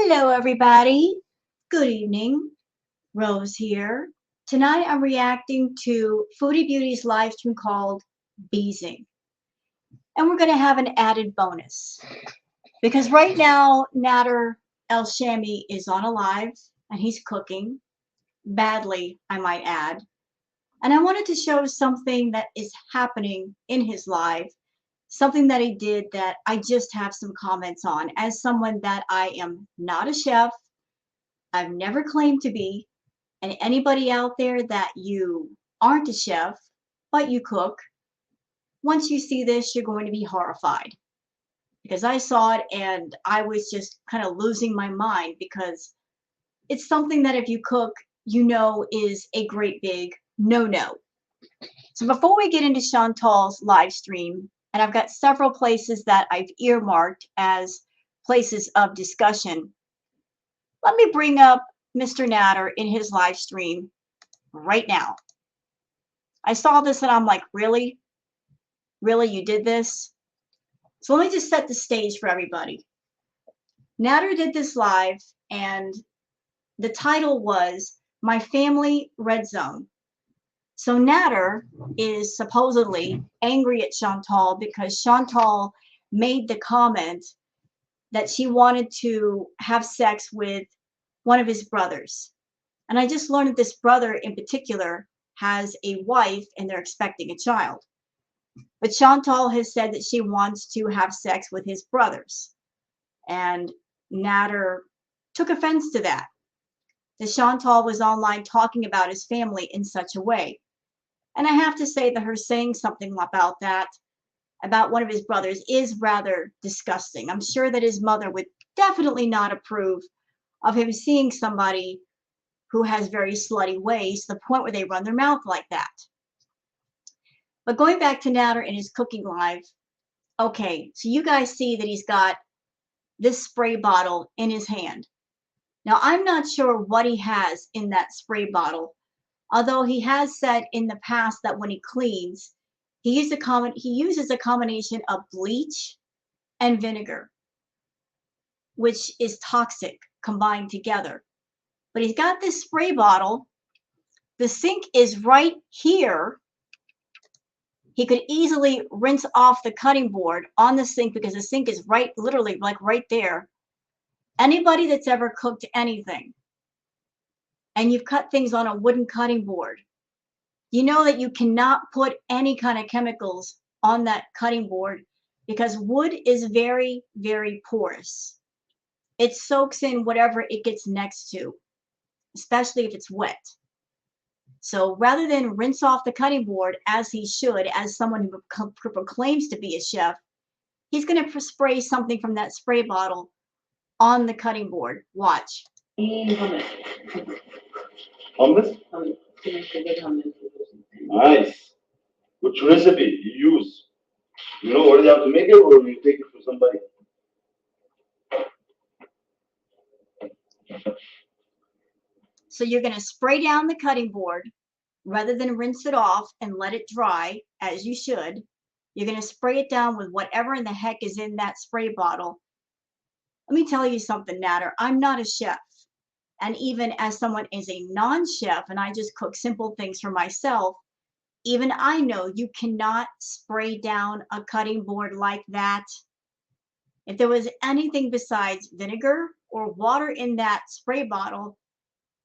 Hello, everybody. Good evening. Rose here. Tonight I'm reacting to Foodie Beauty's live stream called Beezin. And we're going to have an added bonus. Because right now, Nader El Shami is on a live and he's cooking. Badly, I might add. And I wanted to show something that is happening in his live. Something that he did that I just have some comments on. As someone that I am not a chef, I've never claimed to be, and anybody out there that you aren't a chef, but you cook, once you see this, you're going to be horrified. Because I saw it and I was just kind of losing my mind because it's something that if you cook, you know is a great big no-no. So before we get into Chantal's live stream, and I've got several places that I've earmarked as places of discussion, let me bring up Mr. Nader in his live stream right now. I saw this and I'm like, really? Really, you did this? So let me just set the stage for everybody. Nader did this live and the title was My Family Red Zone. So Nader is supposedly angry at Chantal because Chantal made the comment that she wanted to have sex with one of his brothers. And I just learned that this brother in particular has a wife and they're expecting a child. But Chantal has said that she wants to have sex with his brothers. And Nader took offense to that. That Chantal was online talking about his family in such a way. And I have to say that her saying something about that, about one of his brothers, is rather disgusting. I'm sure that his mother would definitely not approve of him seeing somebody who has very slutty ways to the point where they run their mouth like that. But going back to Nader in his cooking live, okay, so you guys see that he's got this spray bottle in his hand. Now, I'm not sure what he has in that spray bottle, although he has said in the past that when he cleans, he uses a combination of bleach and vinegar, which is toxic combined together. But he's got this spray bottle. The sink is right here. He could easily rinse off the cutting board on the sink because the sink is right, literally like right there. Anybody that's ever cooked anything and you've cut things on a wooden cutting board, you know that you cannot put any kind of chemicals on that cutting board because wood is very, very porous. It soaks in whatever it gets next to, especially if it's wet. So rather than rinse off the cutting board as he should, as someone who proclaims to be a chef, he's going to spray something from that spray bottle on the cutting board. Watch. Hummus. Hummus? Nice. Which recipe you use? You know already how to make it, or you take it from somebody? So you're going to spray down the cutting board rather than rinse it off and let it dry as you should. You're going to spray it down with whatever in the heck is in that spray bottle. Let me tell you something, Nader. I'm not a chef. And even as someone is a non-chef and I just cook simple things for myself, even I know you cannot spray down a cutting board like that. If there was anything besides vinegar or water in that spray bottle,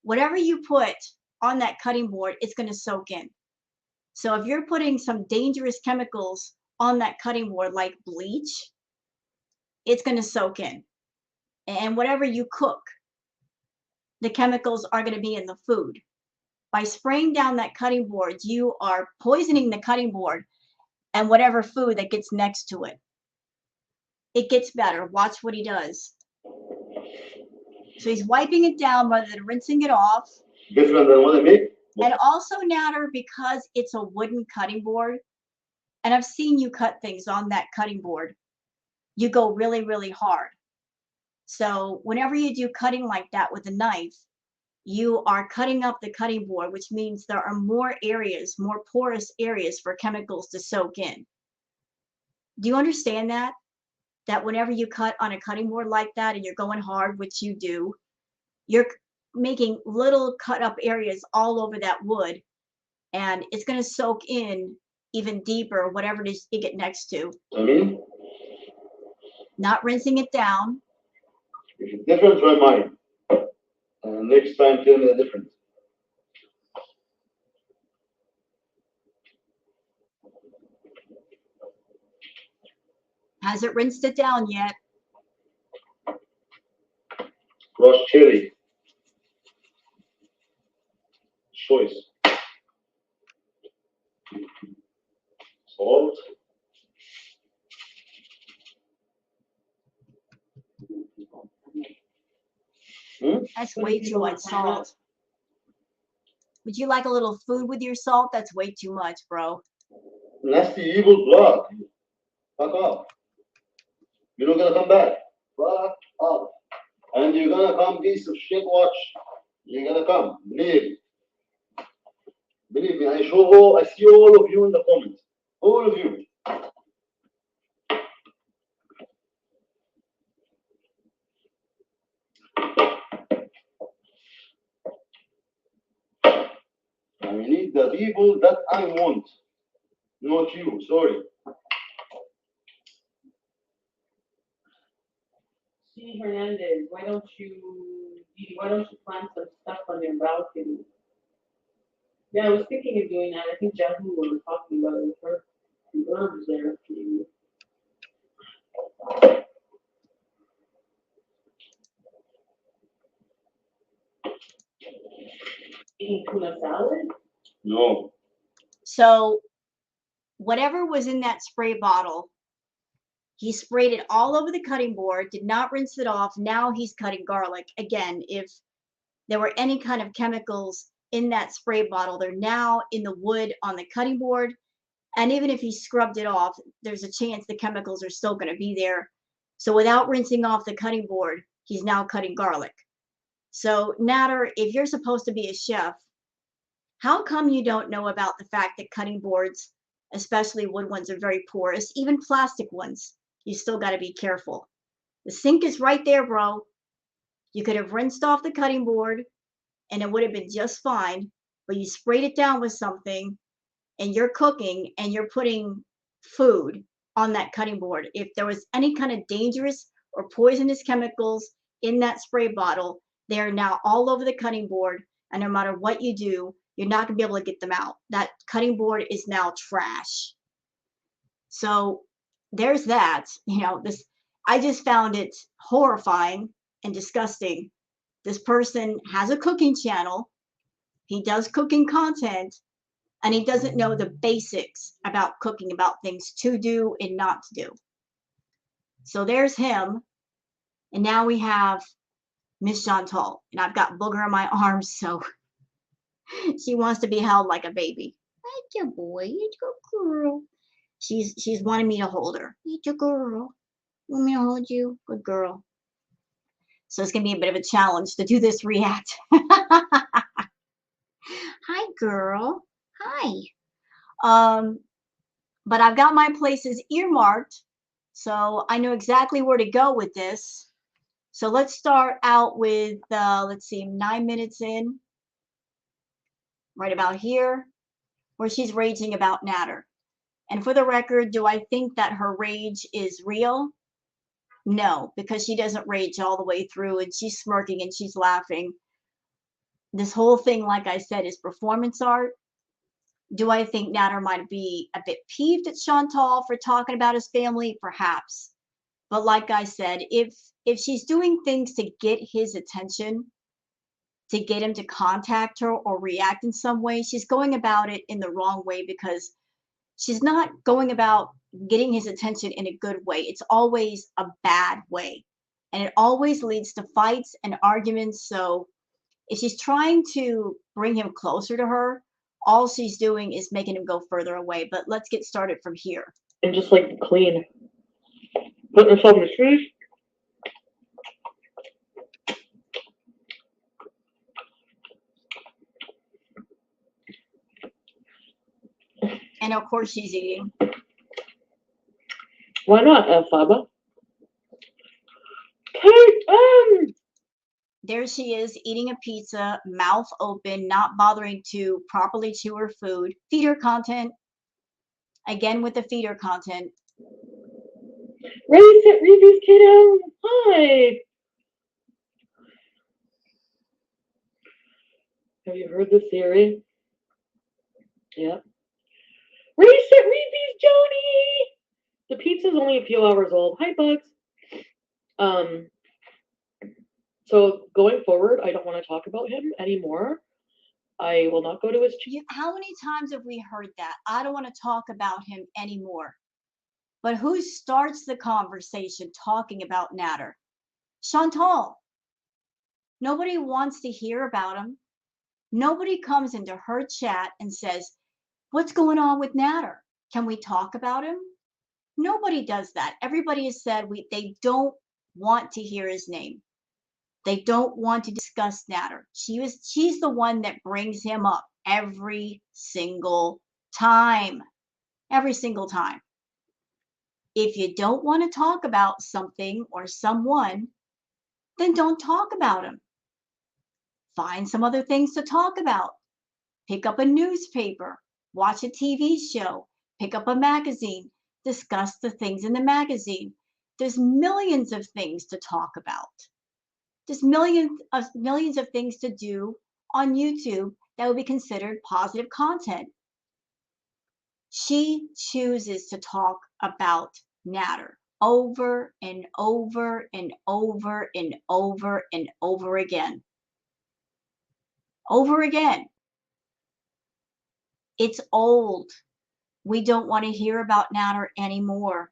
whatever you put on that cutting board, it's going to soak in. So if you're putting some dangerous chemicals on that cutting board like bleach, it's going to soak in. And whatever you cook, the chemicals are going to be in the food. By spraying down that cutting board, you are poisoning the cutting board and whatever food that gets next to it. It gets better. Watch what he does. So he's wiping it down rather than rinsing it off. Different than what I make? And also, Nader, because it's a wooden cutting board, and I've seen you cut things on that cutting board, you go really, really hard. So whenever you do cutting like that with a knife, you are cutting up the cutting board, which means there are more areas, more porous areas for chemicals to soak in. Do you understand that? that whenever you cut on a cutting board like that and you're going hard, which you do, you're making little cut up areas all over that wood, and it's going to soak in even deeper, whatever it is you get next to. I mean, Not rinsing it down. if it's different, try mine. And next time, tell me the difference. Hasn't rinsed it down yet. Crushed chili. Choice. Salt. That's way too much salt. Would you like a little food with your salt? That's way too much, bro. Nasty evil blood. Fuck off. You're not gonna come back. Fuck off. And you're gonna come, piece of shit, watch. You're gonna come. Believe me. Believe me, I see all of you in the comments. All of you. I need the people that I want. Not you, sorry. See, Hernandez, why don't you plant some stuff on your balcony? Yeah, I was thinking of doing that. I think Yahoo were talking about it for the herbs there. Eating tuna salad? No. So whatever was in that spray bottle, he sprayed it all over the cutting board, did not rinse it off. Now he's cutting garlic. Again, if there were any kind of chemicals in that spray bottle, they're now in the wood on the cutting board. And even if he scrubbed it off, there's a chance the chemicals are still going to be there. So without rinsing off the cutting board, he's now cutting garlic. So Nader, if you're supposed to be a chef, how come you don't know about the fact that cutting boards, especially wood ones, are very porous? Even plastic ones, you still got to be careful. The sink is right there, bro. You could have rinsed off the cutting board and it would have been just fine, but you sprayed it down with something and you're cooking and you're putting food on that cutting board. If there was any kind of dangerous or poisonous chemicals in that spray bottle, they are now all over the cutting board, and no matter what you do, you're not going to be able to get them out. That cutting board is now trash. So there's that. This, I just found it horrifying and disgusting. This person has a cooking channel. He does cooking content, and he doesn't know the basics about cooking, about things to do and not to do. So there's him. And now we have Miss Chantal. And I've got Booger on my arms, so she wants to be held like a baby. Like a boy, it's a girl. She's wanting me to hold her. It's a girl. You want me to hold you? Good girl. So it's gonna be a bit of a challenge to do this react. Hi, girl. Hi. But I've got my places earmarked, so I know exactly where to go with this. So let's start out with, let's see, 9 minutes in, right about here, where she's raging about Nader. And for the record, do I think that her rage is real? No, because she doesn't rage all the way through, and she's smirking and she's laughing. This whole thing, like I said, is performance art. Do I think Nader might be a bit peeved at Chantal for talking about his family? Perhaps. But like I said, if she's doing things to get his attention, to get him to contact her or react in some way, she's going about it in the wrong way, because she's not going about getting his attention in a good way. It's always a bad way. And it always leads to fights and arguments. So if she's trying to bring him closer to her, all she's doing is making him go further away. But let's get started from here. And just like clean. Putting yourself in the shoes. And of course she's eating. Why not, Faba? Kate, There she is eating a pizza, mouth open, not bothering to properly chew her food. Feeder content. Again with the feeder content. ready, set, reviews, kiddo. Hi. Have you heard the theory? Yeah. Ready, set, reviews, Joni. The pizza's only a few hours old. Hi, Bugs. So going forward, I don't want to talk about him anymore. I will not go to his How many times have we heard that? I don't want to talk about him anymore. But who starts the conversation talking about Nader? Chantal. Nobody wants to hear about him. Nobody comes into her chat and says, what's going on with Nader? Can we talk about him? Nobody does that. Everybody has said they don't want to hear his name. They don't want to discuss Nader. She's the one that brings him up every single time. Every single time. If you don't want to talk about something or someone, then don't talk about him. Find some other things to talk about. Pick up a newspaper, watch a TV show, pick up a magazine, discuss the things in the magazine. There's millions of things to talk about. There's millions of things to do on YouTube that would be considered positive content. She chooses to talk about Nader over and over and over and over and over again. Over again. It's old. We don't want to hear about Nader anymore.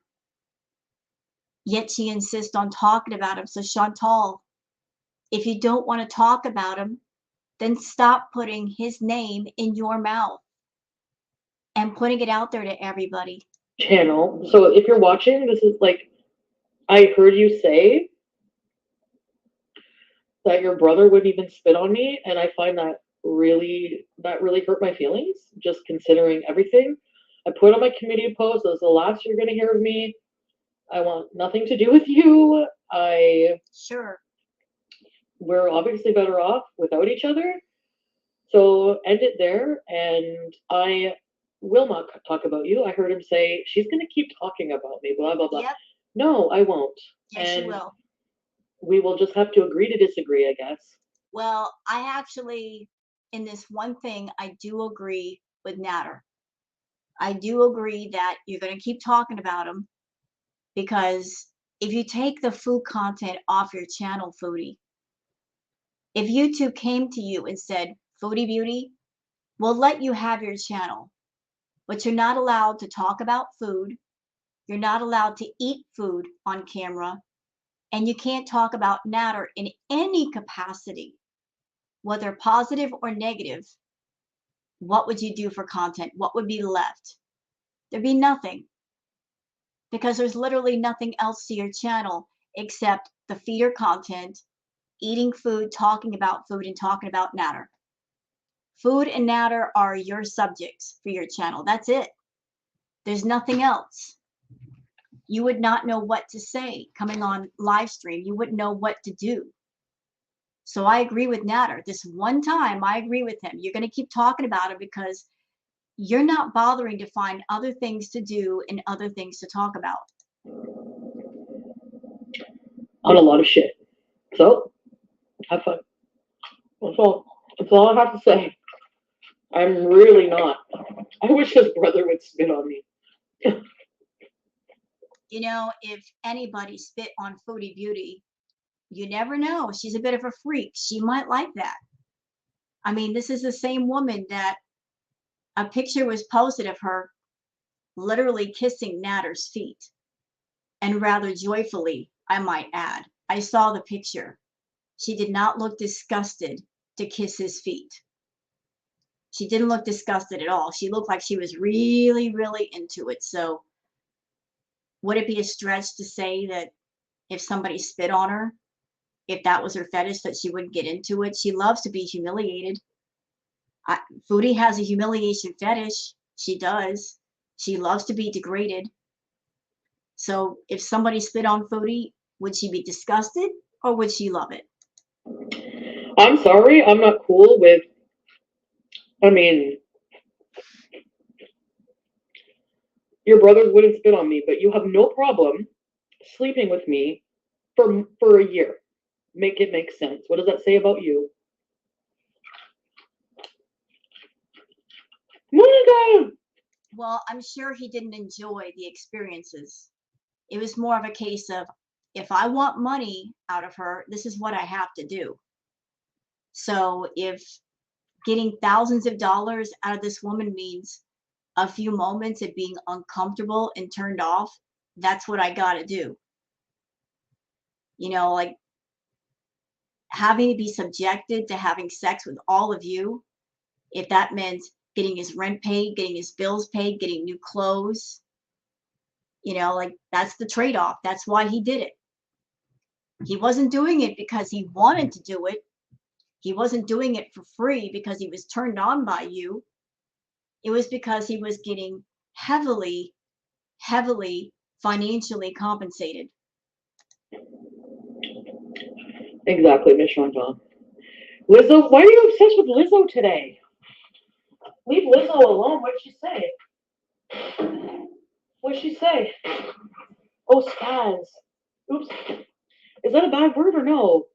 Yet she insists on talking about him. So Chantal, if you don't want to talk about him, then stop putting his name in your mouth and putting it out there to everybody. channel. So if you're watching, this is like, I heard you say that your brother wouldn't even spit on me, and I find that really hurt my feelings, just considering everything. I put on my community post, this is the last you're gonna hear of me. I want nothing to do with you. Sure. We're obviously better off without each other. So end it there, and I will not talk about you. I heard him say, she's gonna keep talking about me, blah, blah, blah. Yep. No, I won't. Yes, you will. We will just have to agree to disagree, I guess. Well, I actually, in this one thing, I do agree with Nader. I do agree that you're going to keep talking about him because if you take the food content off your channel, Foodie, if YouTube came to you and said, Foodie Beauty, we'll let you have your channel, but you're not allowed to talk about food. You're not allowed to eat food on camera. And you can't talk about Nader in any capacity, whether positive or negative. What would you do for content? What would be left? There'd be nothing, because there's literally nothing else to your channel except the feeder content, eating food, talking about food, and talking about Nader. Food and Nader are your subjects for your channel. That's it. There's nothing else. You would not know what to say coming on live stream. You wouldn't know what to do. So I agree with Nader. This one time, I agree with him. You're going to keep talking about it because you're not bothering to find other things to do and other things to talk about. On a lot of shit. So, have fun. That's all I have to say. I'm really not. I wish his brother would spit on me. You know, if anybody spit on Foodie Beauty, you never know. She's a bit of a freak. She might like that. I mean, this is the same woman that a picture was posted of her literally kissing Nader's feet. And rather joyfully, I might add. I saw the picture. She did not look disgusted to kiss his feet. She didn't look disgusted at all. She looked like she was really, really into it. So would it be a stretch to say that if somebody spit on her, if that was her fetish, that she wouldn't get into it? She loves to be humiliated. Foodie has a humiliation fetish. She does. She loves to be degraded. So if somebody spit on Foodie, Would she be disgusted or would she love it? I'm sorry, I'm not cool with, I mean, your brothers wouldn't spit on me, but you have no problem sleeping with me for a year. Make it make sense. What does that say about you? Monica! Well, I'm sure he didn't enjoy the experiences. It was more of a case of, if I want money out of her, this is what I have to do. So if getting thousands of dollars out of this woman means a few moments of being uncomfortable and turned off, that's what I got to do. You know, like having to be subjected to having sex with all of you, if that meant getting his rent paid, getting his bills paid, getting new clothes, you know, like that's the trade off. That's why he did it. He wasn't doing it because he wanted to do it. He wasn't doing it for free because he was turned on by you. It was because he was getting heavily, heavily financially compensated. Exactly, Miss Chantal. Lizzo, why are you obsessed with Lizzo today? Leave Lizzo alone. What'd she say? What'd she say? Oh, spaz. Oops. Is that a bad word or no?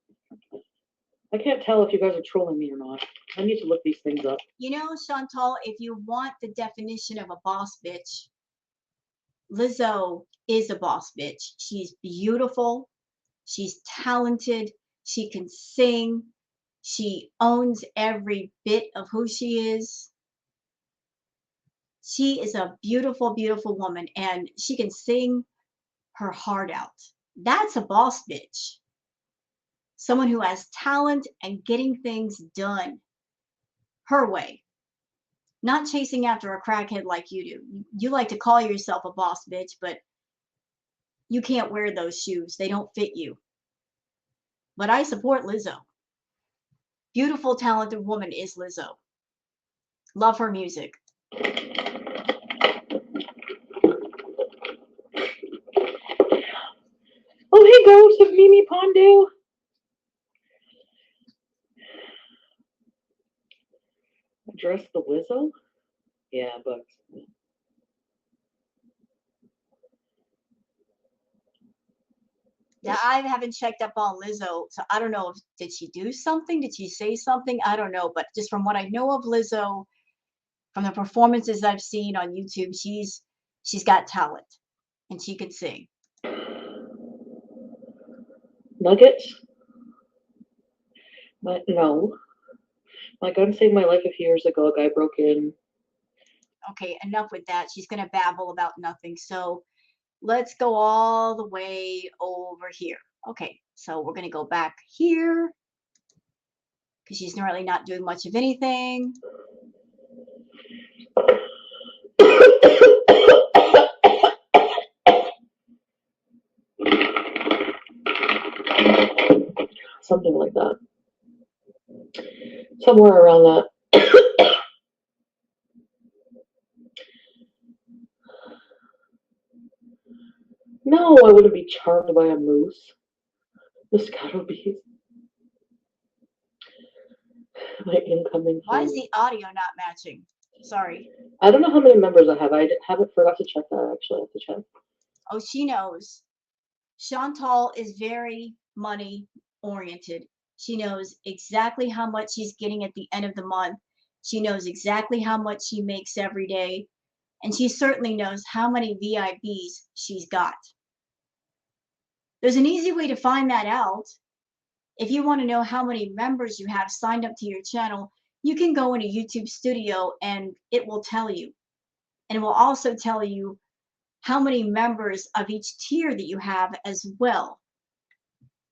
I can't tell if you guys are trolling me or not. I need to look these things up. You know, Chantal, if you want the definition of a boss bitch, Lizzo is a boss bitch. She's beautiful. She's talented. She can sing. She owns every bit of who she is. She is a beautiful, beautiful woman, and she can sing her heart out. That's a boss bitch. Someone who has talent and getting things done her way, not chasing after a crackhead like you do. You like to call yourself a boss bitch, but you can't wear those shoes. They don't fit you. But I support Lizzo. Beautiful, talented woman is Lizzo. Love her music. Oh, hey, ghost of Mimi Pondu. Address the Lizzo? Yeah, but Yeah, I haven't checked up on Lizzo, so I don't know if did she do something? Did she say something? I don't know, but just from what I know of Lizzo, from the performances I've seen on YouTube, she's got talent and she can sing. Nuggets? No. My gun saved my life a few years ago. A guy broke in. Okay, enough with that. She's gonna babble about nothing. So let's go all the way over here. Okay, so we're gonna go back here because she's really not doing much of anything. Something like that. Somewhere around that. No, I wouldn't be charmed by a moose. Moscato bees. My incoming Why is phone. the audio not matching? Sorry. I don't know how many members I have. I haven't forgot to check that. Actually, I have to check. Oh, she knows. Chantal is very money oriented. She knows exactly how much she's getting at the end of the month. She knows exactly how much she makes every day. And she certainly knows how many VIPs she's got. There's an easy way to find that out. If you want to know how many members you have signed up to your channel, you can go into YouTube Studio and it will tell you. And it will also tell you how many members of each tier that you have as well.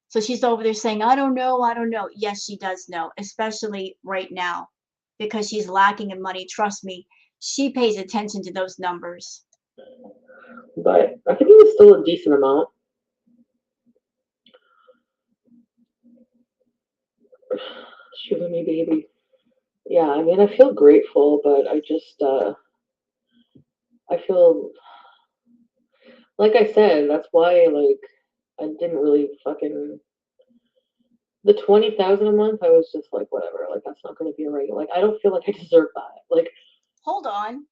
So she's over there saying, I don't know, I don't know. Yes, she does know, especially right now because she's lacking in money. Trust me, she pays attention to those numbers. But I think it was still a decent amount. Sugar me, baby. Yeah, I mean, I feel grateful, but I just, I feel, like I said, that's why, like, I didn't really fucking the 20,000 a month. I was just like, whatever. Like that's not going to be a regular. Like I don't feel like I deserve that. Like Hold on.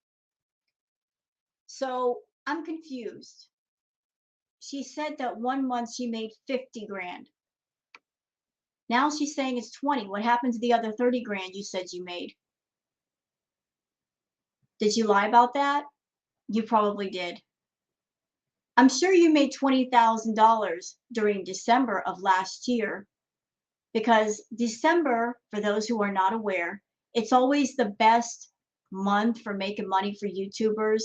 So I'm confused. She said that 1 month she made 50 grand. Now she's saying it's 20. What happened to the other 30 grand you said you made? Did you lie about that? You probably did. I'm sure you made $20,000 during December of last year, because December, for those who are not aware, it's always the best month for making money for YouTubers,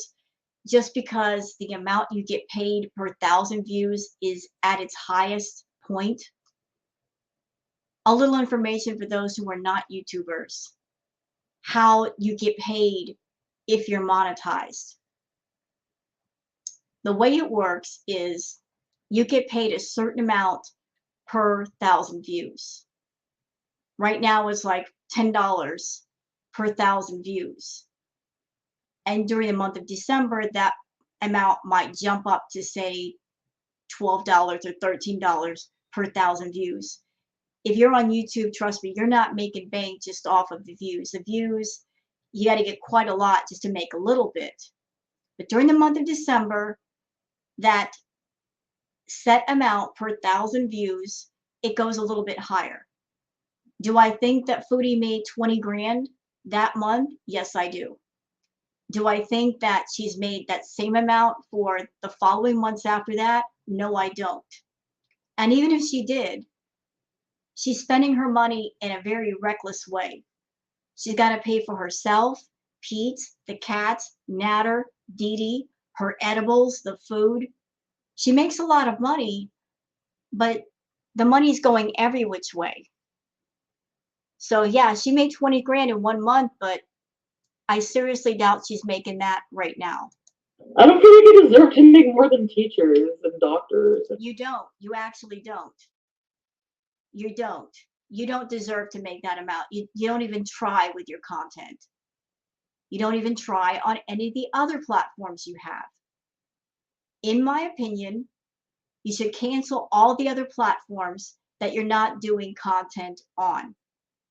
just because the amount you get paid per 1,000 views is at its highest point. A little information for those who are not YouTubers: how you get paid if you're monetized. The way it works is you get paid a certain amount per 1,000 views. Right now it's like $10 per 1,000 views. And during the month of December, that amount might jump up to, say, $12 or $13 per 1,000 views. If you're on YouTube, trust me, you're not making bank just off of the views. The views, you got to get quite a lot just to make a little bit. But during the month of December, that set amount per 1,000 views, it goes a little bit higher. Do I think that Foodie made 20 grand that month? Yes, I do. Do I think that she's made that same amount for the following months after that? No, I don't. And even if she did, she's spending her money in a very reckless way. She's got to pay for herself, Pete, the cat, Nader, Dee Dee, her edibles, the food. She makes a lot of money, but the money's going every which way. So yeah, she made 20 grand in 1 month, but I seriously doubt she's making that right now. I don't feel like I deserve to make more than teachers and doctors. You don't. You actually don't. You don't. You don't deserve to make that amount. You don't even try with your content. You don't even try on any of the other platforms you have. In my opinion, you should cancel all the other platforms that you're not doing content on,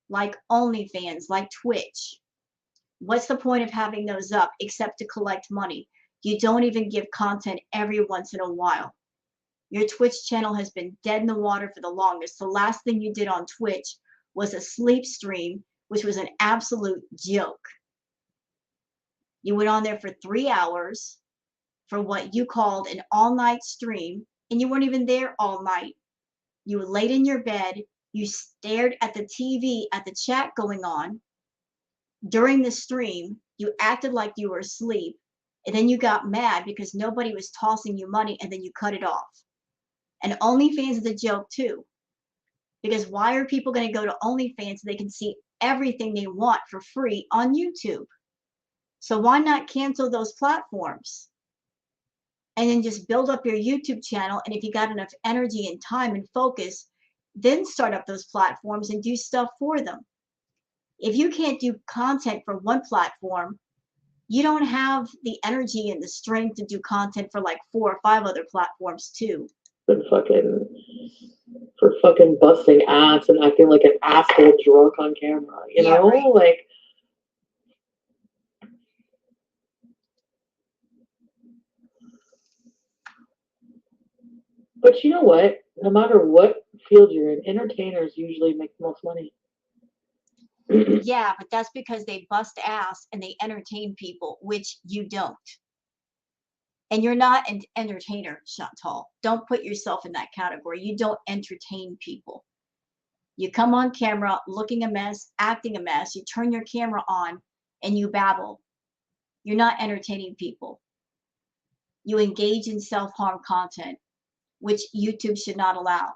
like OnlyFans, like Twitch. What's the point of having those up except to collect money? You don't even give content every once in a while. Your Twitch channel has been dead in the water for the longest. The last thing you did on Twitch was a sleep stream, which was an absolute joke. You went on there for 3 hours for what you called an all-night stream, and you weren't even there all night. You were laid in your bed, you stared at the TV, at the chat going on. During the stream, you acted like you were asleep, and then you got mad because nobody was tossing you money, and then you cut it off. And OnlyFans is a joke too, because why are people going to go to OnlyFans so they can see everything they want for free on YouTube? So why not cancel those platforms and then just build up your YouTube channel? And if you got enough energy and time and focus, then start up those platforms and do stuff for them. If you can't do content for one platform, you don't have the energy and the strength to do content for like 4 or 5 other platforms too. For fucking busting ass and acting like an asshole drunk on camera, you know? Right. Like, but you know what? No matter what field you're in, entertainers usually make the most money. Yeah, but that's because they bust ass and they entertain people, which you don't. And you're not an entertainer, Chantal. Don't put yourself in that category. You don't entertain people. You come on camera looking a mess, acting a mess. You turn your camera on and you babble. You're not entertaining people. You engage in self-harm content, which YouTube should not allow.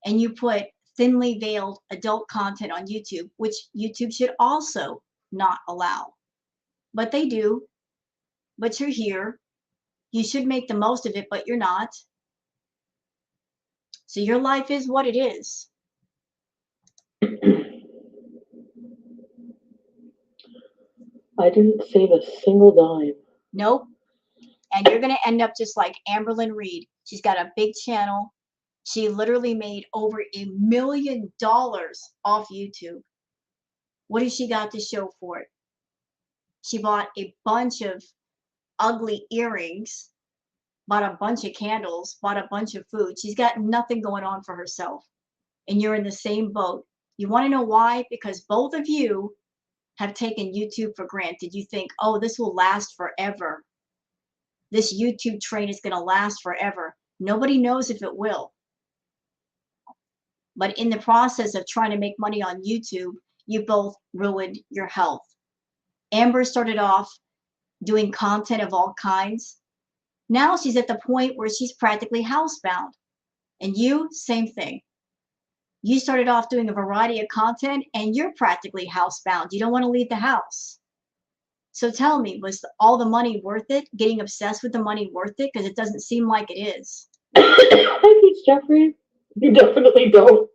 And you put thinly veiled adult content on YouTube, which YouTube should also not allow. But they do. But you're here. You should make the most of it, but you're not. So your life is what it is. I didn't save a single dime. Nope. And you're going to end up just like Amberlynn Reed. She's got a big channel. She literally made over $1 million off YouTube. What has she got to show for it? She bought a bunch of ugly earrings, bought a bunch of candles, bought a bunch of food. She's got nothing going on for herself. And you're in the same boat. You want to know why? Because both of you have taken YouTube for granted. You think, oh, this will last forever. This YouTube train is going to last forever. Nobody knows if it will. But in the process of trying to make money on YouTube, you both ruined your health. Amber started off doing content of all kinds. Now she's at the point where she's practically housebound. And you, same thing. You started off doing a variety of content and you're practically housebound. You don't want to leave the house. So tell me, was all the money worth it? Getting obsessed with the money worth it? Because it doesn't seem like it is. Hi, Peach Jeffrey. You definitely don't.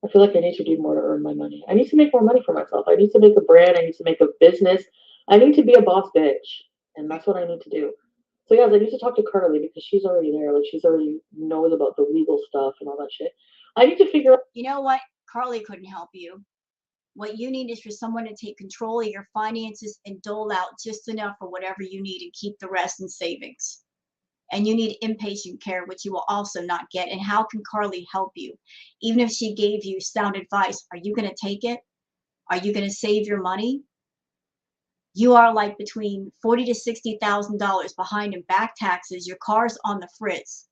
I feel like I need to do more to earn my money. I need to make more money for myself. I need to make a brand. I need to make a business. I need to be a boss bitch. And that's what I need to do. So guys, I need to talk to Carly because she's already there. Like she's already knows about the legal stuff and all that shit. I need to figure out. You know what? Carly couldn't help you. What you need is for someone to take control of your finances and dole out just enough for whatever you need and keep the rest in savings. And you need inpatient care, which you will also not get. And how can Carly help you? Even if she gave you sound advice, are you going to take it? Are you going to save your money? You are like between $40,000 to $60,000 behind in back taxes. Your car's on the fritz.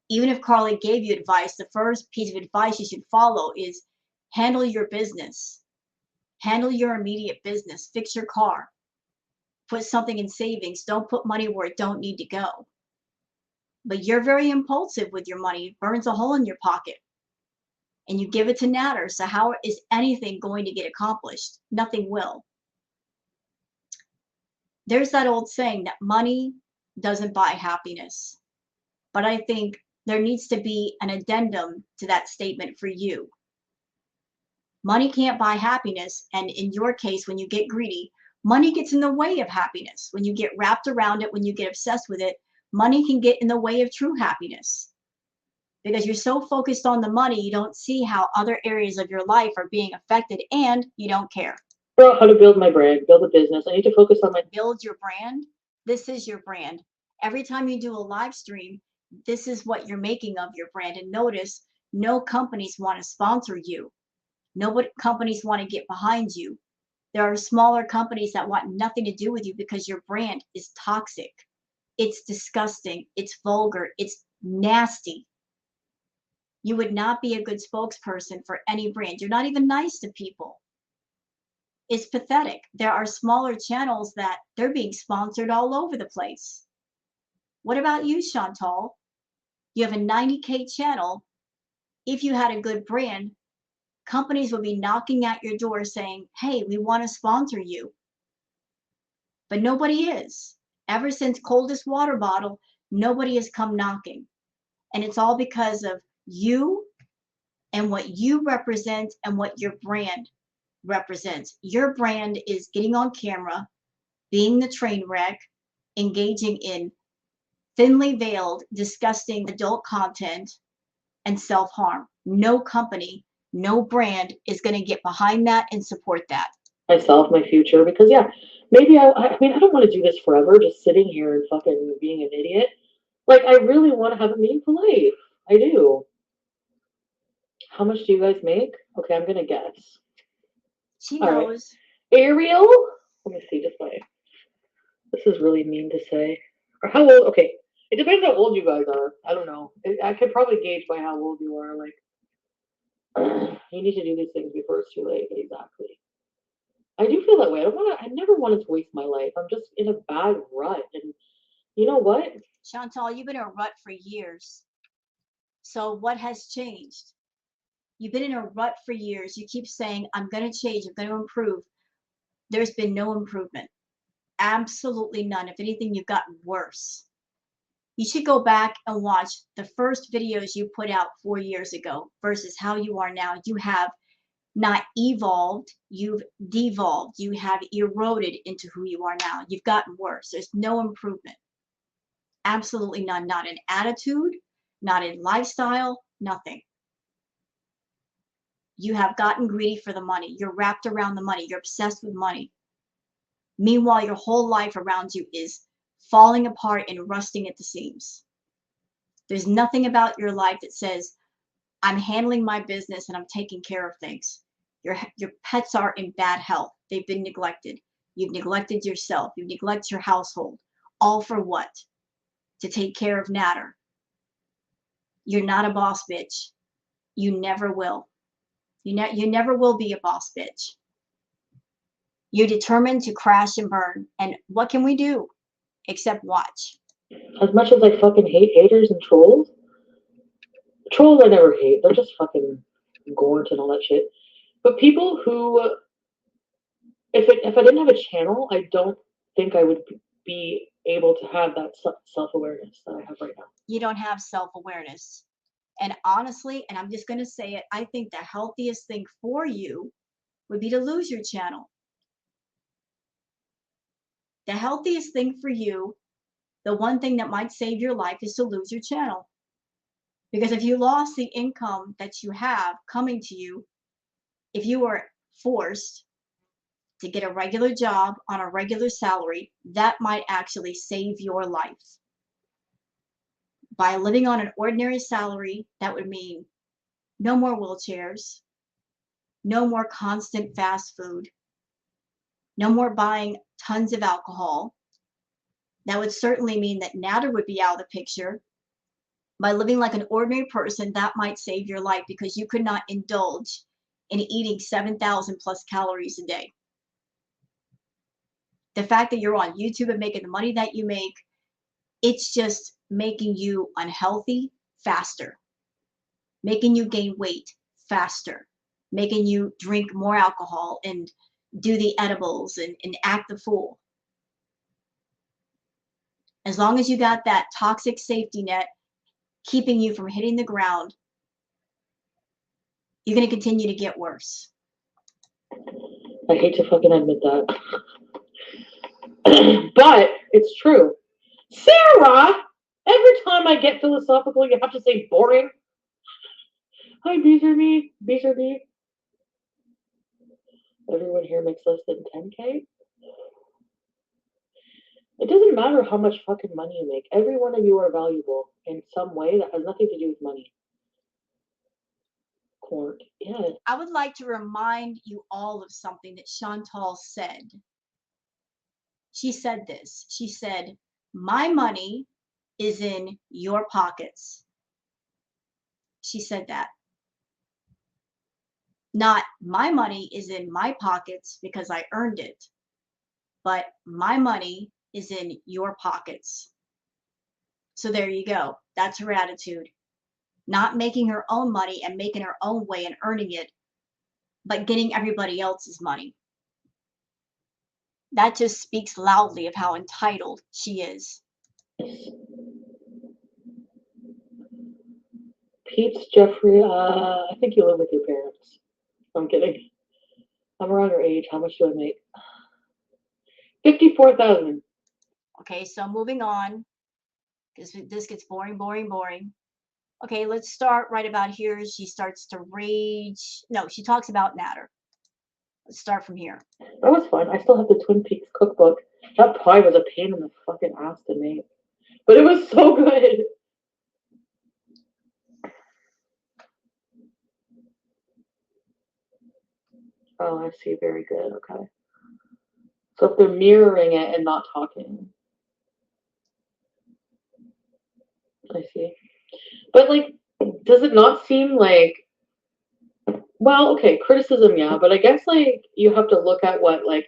Even if Carly gave you advice, the first piece of advice you should follow is handle your business. Handle your immediate business. Fix your car. Put something in savings. Don't put money where it don't need to go. But you're very impulsive with your money. It burns a hole in your pocket. And you give it to Nader. So how is anything going to get accomplished? Nothing will. There's that old saying that money doesn't buy happiness. But I think there needs to be an addendum to that statement for you. Money can't buy happiness. And in your case, when you get greedy, money gets in the way of happiness. When you get wrapped around it, when you get obsessed with it, money can get in the way of true happiness. Because you're so focused on the money, you don't see how other areas of your life are being affected and you don't care. How to build my brand, build a business. I need to focus on my. Build your brand. This is your brand. Every time you do a live stream, this is what you're making of your brand. And notice, no companies want to sponsor you. No companies want to get behind you. There are smaller companies that want nothing to do with you because your brand is toxic. It's disgusting. It's vulgar. It's nasty. You would not be a good spokesperson for any brand. You're not even nice to people. It's pathetic. There are smaller channels that they're being sponsored all over the place. What about you, Chantal? You have a 90K channel. If you had a good brand, companies would be knocking at your door saying, hey, we want to sponsor you. But nobody is. Ever since Coldest Water Bottle, nobody has come knocking. And it's all because of you and what you represent and what your brand represents. Your brand is getting on camera, being the train wreck, engaging in thinly veiled, disgusting adult content, and self-harm. No company, no brand is going to get behind that and support that. Myself, my future, because yeah, maybe I mean, I don't want to do this forever, just sitting here and fucking being an idiot. Like, I really want to have a meaningful life. I do. How much do you guys make? Okay, I'm gonna guess. She All right. knows. Ariel? Let me see, just my. This is really mean to say. Or how old? Okay, it depends how old you guys are. I don't know. I could probably gauge by how old you are. Like, you need to do these things before it's too late. Exactly. I do feel that way. I never wanted to waste my life. I'm just in a bad rut. And you know what? Chantal, you've been in a rut for years. So what has changed? You've been in a rut for years. You keep saying, I'm going to change. I'm going to improve. There's been no improvement. Absolutely none. If anything, you've gotten worse. You should go back and watch the first videos you put out 4 years ago versus how you are now. You have not evolved, you've devolved. You have eroded into who you are now. You've gotten worse. There's no improvement. Absolutely none. Not in attitude, not in lifestyle, nothing. You have gotten greedy for the money. You're wrapped around the money. You're obsessed with money. Meanwhile, your whole life around you is falling apart and rusting at the seams. There's nothing about your life that says, I'm handling my business and I'm taking care of things. Your pets are in bad health. They've been neglected. You've neglected yourself. You've neglected your household. All for what? To take care of Nader. You're not a boss bitch. You never will. You never will be a boss bitch. You're determined to crash and burn. And what can we do except watch? As much as I fucking hate haters and trolls, trolls I never hate. They're just fucking gorge and all that shit. But people who, if I didn't have a channel, I don't think I would be able to have that self-awareness that I have right now. You don't have self-awareness. And honestly, and I'm just going to say it, I think the healthiest thing for you would be to lose your channel. The healthiest thing for you, the one thing that might save your life, is to lose your channel. Because if you lost the income that you have coming to you, if you were forced to get a regular job on a regular salary, that might actually save your life. By living on an ordinary salary, that would mean no more wheelchairs, no more constant fast food, no more buying tons of alcohol. That would certainly mean that Nader would be out of the picture. By living like an ordinary person, that might save your life because you could not indulge in eating 7,000 plus calories a day. The fact that you're on YouTube and making the money that you make, it's just making you unhealthy faster, making you gain weight faster, making you drink more alcohol and do the edibles and act the fool. As long as you got that toxic safety net keeping you from hitting the ground, you're going to continue to get worse. I hate to fucking admit that. But it's true. Sarah! Every time I get philosophical, you have to say boring. Hi, Beezin. Beezin. Everyone here makes less than 10K? It doesn't matter how much fucking money you make. Every one of you are valuable in some way that has nothing to do with money. Court. Yeah. I would like to remind you all of something that Chantal said. She said this. She said, my money is in your pockets. She said that. Not my money is in my pockets because I earned it, but my money is in your pockets. So there you go. That's her attitude. Not making her own money and making her own way and earning it, but getting everybody else's money. That just speaks loudly of how entitled she is. Pete's Jeffrey, I think you live with your parents. I'm kidding. I'm around your age. How much do I make? 54,000. Okay, so moving on, because this gets boring. Okay, let's start right about here. She starts to rage. No, she talks about Nader. Let's start from here. That was fun. I still have the Twin Peaks cookbook. That pie was a pain in the fucking ass to make. But it was so good. Oh, I see. Very good. Okay. So if they're mirroring it and not talking. I see. But, like, does it not seem like, well, okay, criticism, yeah, but I guess, like, you have to look at what, like,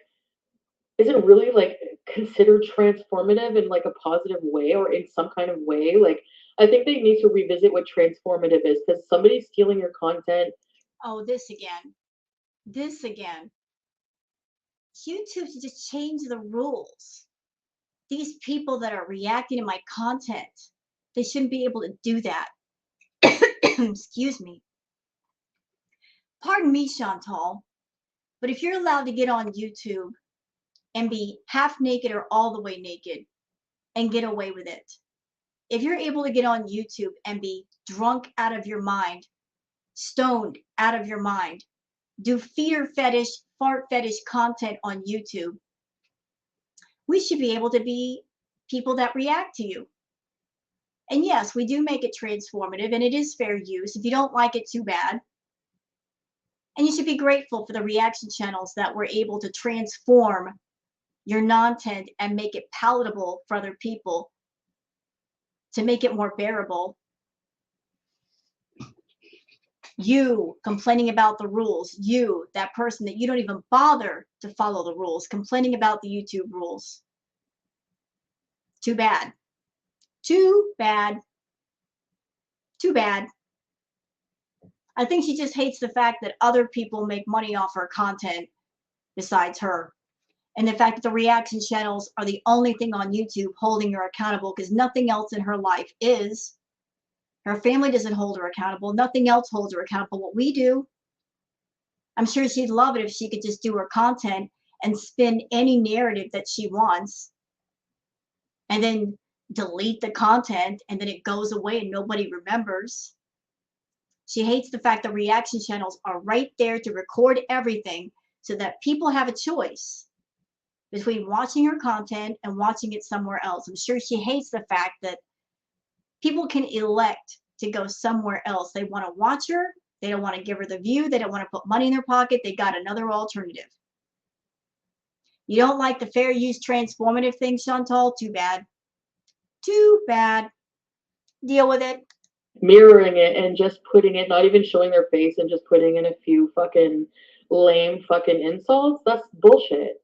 is it really, like, considered transformative in, like, a positive way or in some kind of way? Like, I think they need to revisit what transformative is, because somebody's stealing your content. Oh, this again. YouTube should just change the rules. These people that are reacting to my content, they shouldn't be able to do that. Excuse me. pardon me, Chantal, but if you're allowed to get on YouTube and be half naked or all the way naked and get away with it, if you're able to get on YouTube and be drunk out of your mind, stoned out of your mind, do fear fetish, fart fetish content on YouTube, we should be able to be people that react to you. And yes, we do make it transformative and it is fair use. If you don't like it, too bad. And you should be grateful for the reaction channels that were able to transform your content and make it palatable for other people, to make it more bearable. You complaining about the rules, you, that person that you don't even bother to follow the rules, complaining about the YouTube rules. Too bad. Too bad. Too bad. I think she just hates the fact that other people make money off her content besides her. And the fact that the reaction channels are the only thing on YouTube holding her accountable, because nothing else in her life is. Her family doesn't hold her accountable. Nothing else holds her accountable. What we do. I'm sure she'd love it if she could just do her content and spin any narrative that she wants and then delete the content and then it goes away and nobody remembers. She hates the fact that reaction channels are right there to record everything so that people have a choice between watching her content and watching it somewhere else. I'm sure she hates the fact that people can elect to go somewhere else. They want to watch her. They don't want to give her the view. They don't want to put money in their pocket. They got another alternative. You don't like the fair use transformative thing, Chantal? Too bad. Too bad. Deal with it. Mirroring it and just putting it, not even showing their face and just putting in a few fucking lame fucking insults. That's bullshit.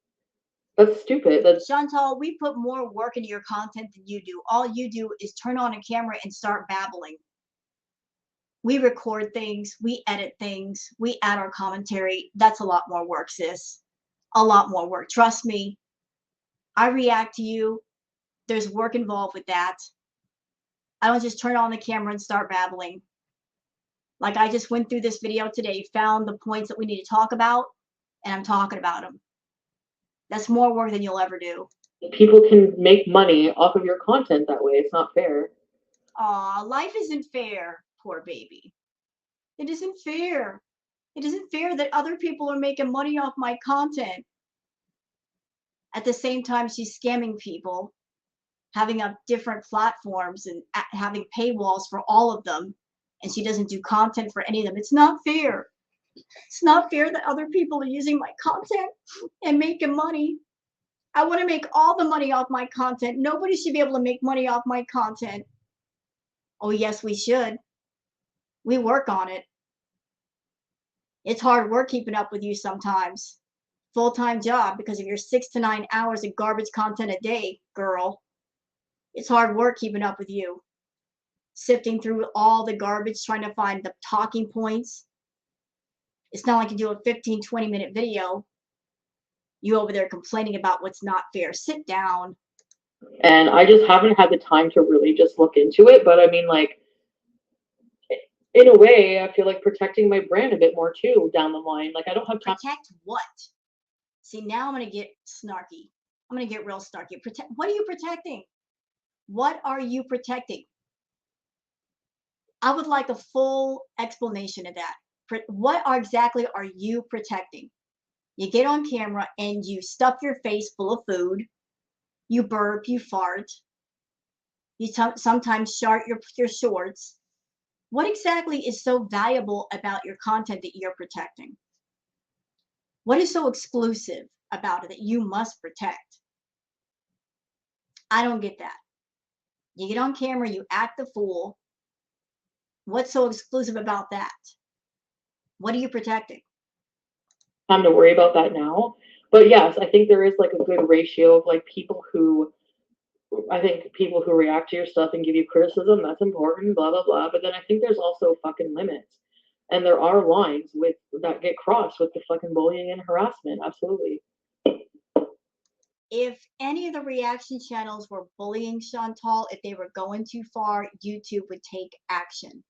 That's stupid. That's Chantal, we put more work into your content than you do. All you do is turn on a camera and start babbling. We record things, we edit things, we add our commentary. That's a lot more work, sis. A lot more work. Trust me. I react to you. There's work involved with that. I don't just turn on the camera and start babbling. Like I just went through this video today, found the points that we need to talk about, and I'm talking about them. That's more work than you'll ever do. people can make money off of your content that way. It's not fair. Aw, life isn't fair, poor baby. It isn't fair. It isn't fair that other people are making money off my content. At the same time, she's scamming people, having up different platforms and having paywalls for all of them, and she doesn't do content for any of them. It's not fair. It's not fair that other people are using my content and making money. I want to make all the money off my content. Nobody should be able to make money off my content. Oh, yes, we should. We work on it. It's hard work keeping up with you sometimes. Full-time job because of your 6 to 9 hours of garbage content a day, girl. It's hard work keeping up with you. Sifting through all the garbage, trying to find the talking points. It's not like you do a 15, 20-minute video. You over there complaining about what's not fair. Sit down. And I just haven't had the time to really just look into it. But I mean, like, in a way, I feel like protecting my brand a bit more too down the line. Like, I don't have time. Protect what? See, now I'm going to get snarky. I'm going to get real snarky. What are you protecting? What are you protecting? I would like a full explanation of that. What exactly are you protecting? You get on camera and you stuff your face full of food. You burp, you fart. You sometimes shart your shorts. What exactly is so valuable about your content that you're protecting? What is so exclusive about it that you must protect? I don't get that. You get on camera, you act the fool. What's so exclusive about that? What are you protecting? Time to worry about that now. But yes, I think there is like a good ratio of like people who react to your stuff and give you criticism, that's important, blah, blah, blah. But then I think there's also fucking limits. And there are lines that get crossed with the fucking bullying and harassment. Absolutely. If any of the reaction channels were bullying Chantal, if they were going too far, YouTube would take action.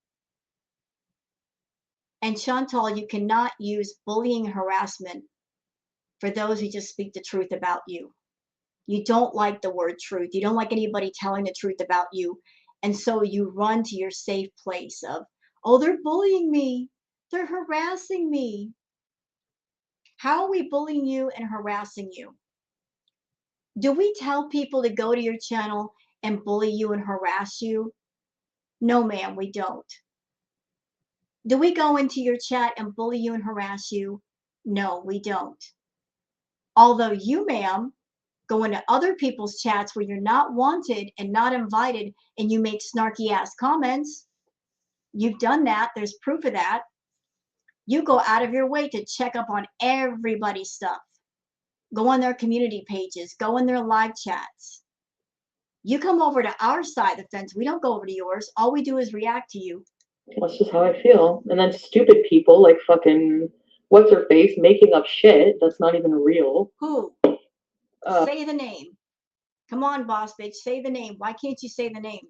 And Chantal, you cannot use bullying and harassment for those who just speak the truth about you. You don't like the word truth. You don't like anybody telling the truth about you. And so you run to your safe place of, oh, they're bullying me. They're harassing me. How are we bullying you and harassing you? Do we tell people to go to your channel and bully you and harass you? No, ma'am, we don't. Do we go into your chat and bully you and harass you? No, we don't. Although you, ma'am, go into other people's chats where you're not wanted and not invited and you make snarky ass comments. You've done that. There's proof of that. You go out of your way to check up on everybody's stuff. Go on their community pages. Go in their live chats. You come over to our side of the fence. We don't go over to yours. All we do is react to you. That's just how I feel. And then stupid people like fucking what's her face making up shit that's not even real. Who? Say the name. Come on, boss bitch. Say the name. Why can't you say the name?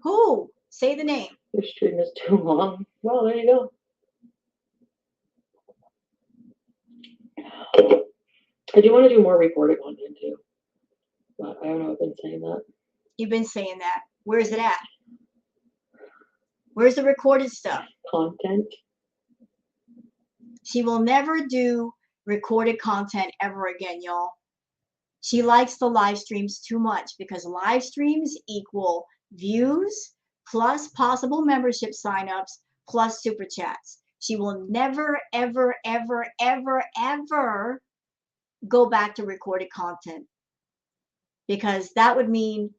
Who? Say the name. Your stream is too long. Well, there you go. I do want to do more recorded content too. But I don't know, I've been saying that. You've been saying that. Where's it at? Where's the recorded stuff? Content. She will never do recorded content ever again, y'all. She likes the live streams too much because live streams equal views plus possible membership signups plus super chats. She will never, ever, ever, ever, ever go back to recorded content because that would mean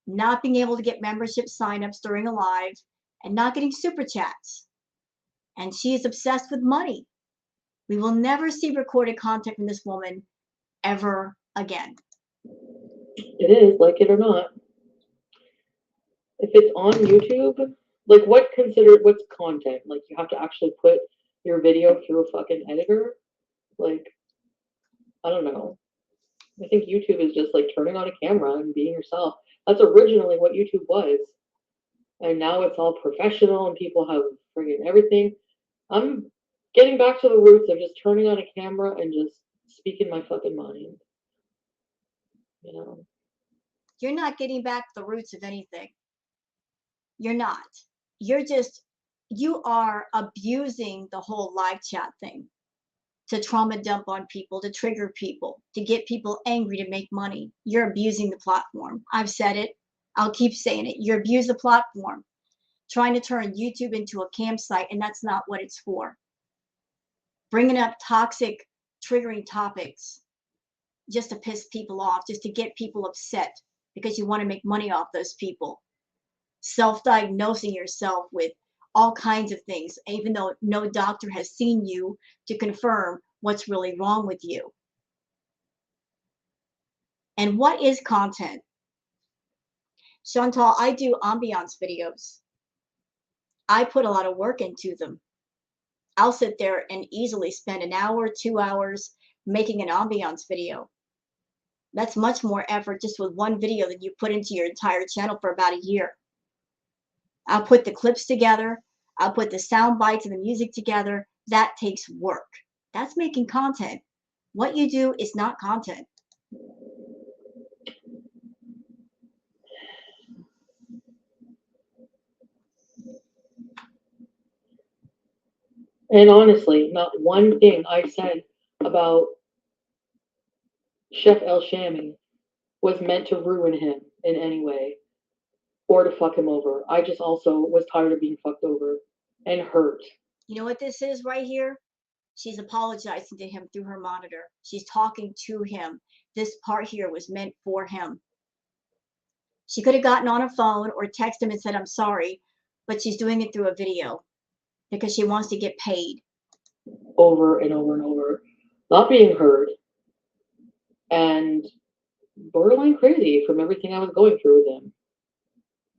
not being able to get membership signups during a live and not getting super chats. And she is obsessed with money. We will never see recorded content from this woman ever again. It is, like it or not. If it's on YouTube, like what's content? Like you have to actually put your video through a fucking editor? Like, I don't know. I think YouTube is just like turning on a camera and being yourself. That's originally what YouTube was. And now it's all professional and people have friggin' everything. I'm getting back to the roots of just turning on a camera and just speaking my fucking mind. You know? You're not getting back to the roots of anything. You're not. You are abusing the whole live chat thing to trauma dump on people, to trigger people, to get people angry to make money. You're abusing the platform. I've said it. I'll keep saying it. You abuse the platform, trying to turn YouTube into a campsite, and that's not what it's for. Bringing up toxic, triggering topics just to piss people off, just to get people upset because you want to make money off those people. Self-diagnosing yourself with all kinds of things, even though no doctor has seen you to confirm what's really wrong with you. And what is content? Chantal, I do ambiance videos. I put a lot of work into them. I'll sit there and easily spend an hour, 2 hours making an ambiance video. That's much more effort just with one video than you put into your entire channel for about a year. I'll put the clips together. I'll put the sound bites and the music together. That takes work. That's making content. What you do is not content. And honestly, not one thing I said about Chef El Shami was meant to ruin him in any way or to fuck him over. I just also was tired of being fucked over and hurt. You know what this is right here? She's apologizing to him through her monitor. She's talking to him. This part here was meant for him. She could have gotten on a phone or texted him and said, I'm sorry, but she's doing it through a video because she wants to get paid. Over and over and over. Not being heard. And borderline crazy from everything I was going through with him.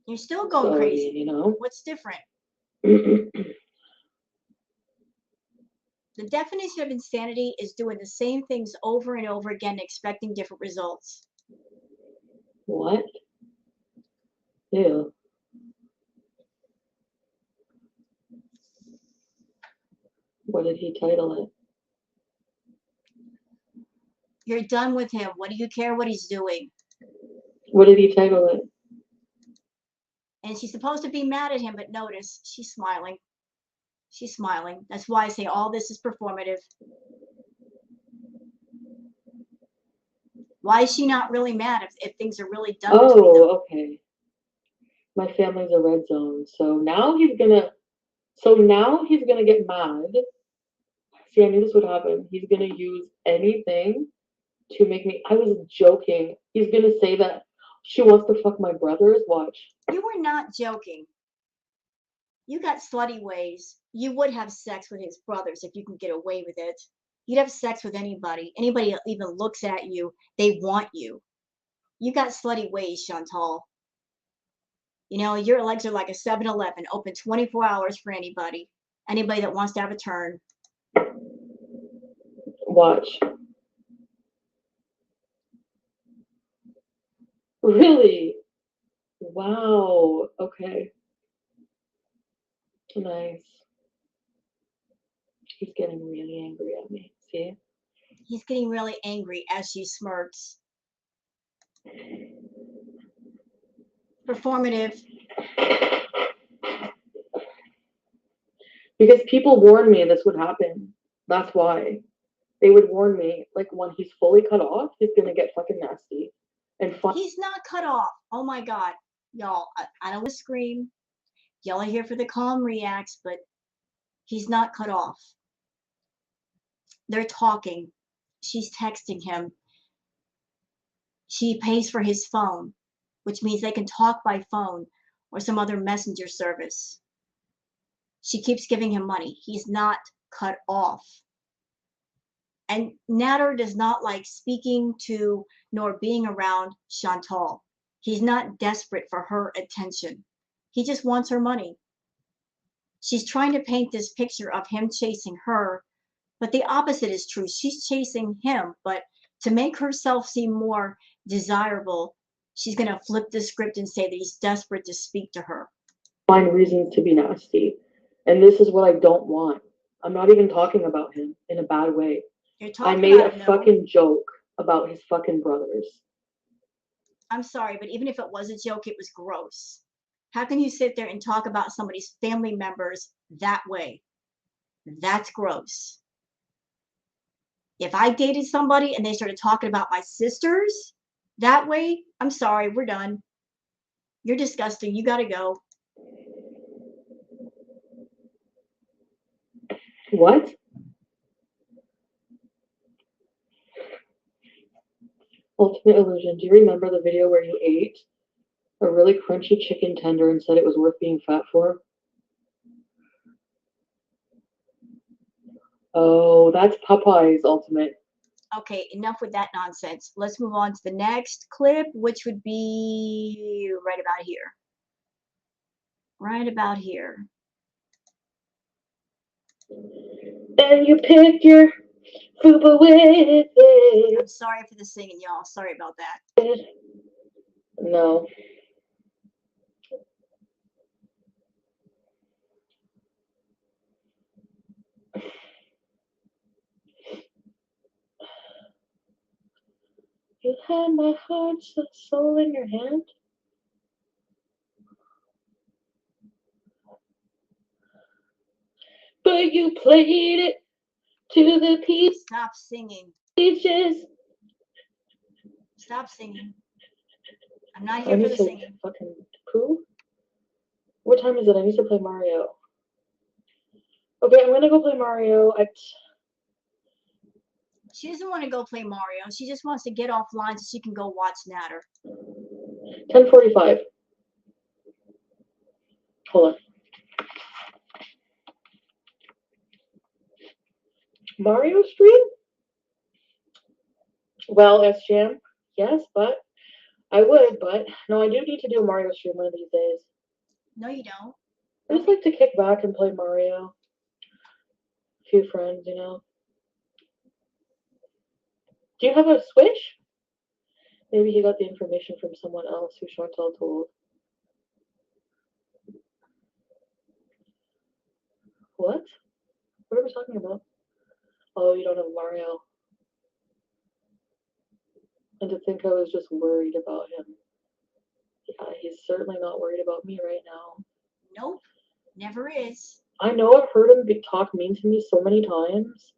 You're still going crazy. You know? What's different? The definition of insanity is doing the same things over and over again, expecting different results. What? Yeah. What did he title it? You're done with him. What do you care what he's doing? What did he title it? And she's supposed to be mad at him, but notice she's smiling. She's smiling. That's why I say all this is performative. Why is she not really mad if things are really done between them? Oh, okay. My family's a red zone, so now he's gonna get mad. See, I knew this would happen. He's gonna use anything to make me. I was joking. He's gonna say that she wants to fuck my brothers. Watch. You were not joking. You got slutty ways. You would have sex with his brothers if you can get away with it. You'd have sex with anybody. Anybody that even looks at you, they want you. You got slutty ways, Chantal. You know, your legs are like a 7-Eleven, open 24 hours for anybody. Anybody that wants to have a turn. Watch. Really? Wow. Okay. Nice. He's getting really angry at me. See? He's getting really angry as she smirks. Performative. Because people warned me this would happen. That's why. They would warn me, like, when he's fully cut off, he's gonna get fucking nasty. And fun. He's not cut off. Oh my God. Y'all, I don't want to scream. Y'all are here for the calm reacts, but he's not cut off. They're talking. She's texting him. She pays for his phone, which means they can talk by phone or some other messenger service. She keeps giving him money. He's not cut off. And Nader does not like speaking to nor being around Chantal. He's not desperate for her attention. He just wants her money. She's trying to paint this picture of him chasing her, but the opposite is true. She's chasing him, but to make herself seem more desirable, she's going to flip the script and say that he's desperate to speak to her. Find reasons to be nasty. And this is what I don't want. I'm not even talking about him in a bad way. I made a fucking joke about his fucking brothers. I'm sorry, but even if it was a joke, it was gross. How can you sit there and talk about somebody's family members that way? That's gross. If I dated somebody and they started talking about my sisters that way, I'm sorry, we're done. You're disgusting. You gotta go. What? Ultimate Illusion. Do you remember the video where you ate a really crunchy chicken tender and said it was worth being fat for? Oh, that's Popeye's Ultimate. Okay, enough with that nonsense. Let's move on to the next clip, which would be right about here. Right about here. And you picked your fupa with it. I'm sorry for the singing, y'all. Sorry about that. No. You had my heart, soul in your hand. But you played it to the piece. Stop singing. Peaches. Stop singing. I'm not here for the singing. Fucking poo. What time is it? I need to play Mario. Okay, I'm gonna go play Mario at. She doesn't want to go play Mario. She just wants to get offline so she can go watch Nader. 10:45. Hold on. Mario stream? Well, SJM, yes, but I would, but no, I do need to do a Mario stream one of these days. No, you don't. I just like to kick back and play Mario. A few friends, you know. Do you have a Switch? Maybe he got the information from someone else who Chantal told. What? What are we we talking about? Oh, you don't have Mario. And to think I was just worried about him. Yeah, he's certainly not worried about me right now. Nope, never is. I know I've heard him talk mean to me so many times,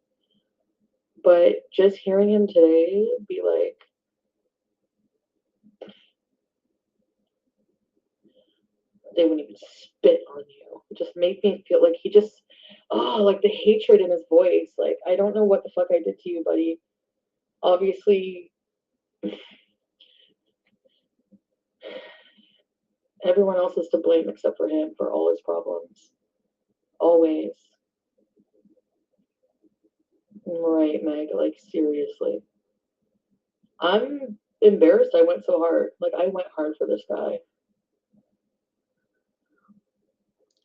but just hearing him today be like, they wouldn't even spit on you. It just made me feel like he just, like the hatred in his voice. Like, I don't know what the fuck I did to you, buddy. Obviously, everyone else is to blame except for him for all his problems. Always. Right, Meg, like seriously. I'm embarrassed I went so hard. Like, I went hard for this guy.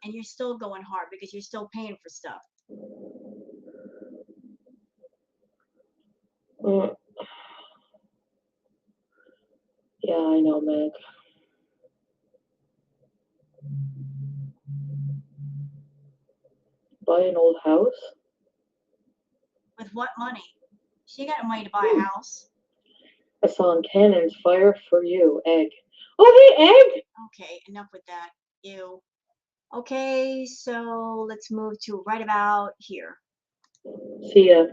And you're still going hard because you're still paying for stuff. Yeah, I know, Meg. Buy an old house? With what money? She got money to buy a house. I saw in cannons, fire for you, egg. Oh, hey, egg! Okay, enough with that. Ew. Okay, so let's move to right about here. See ya.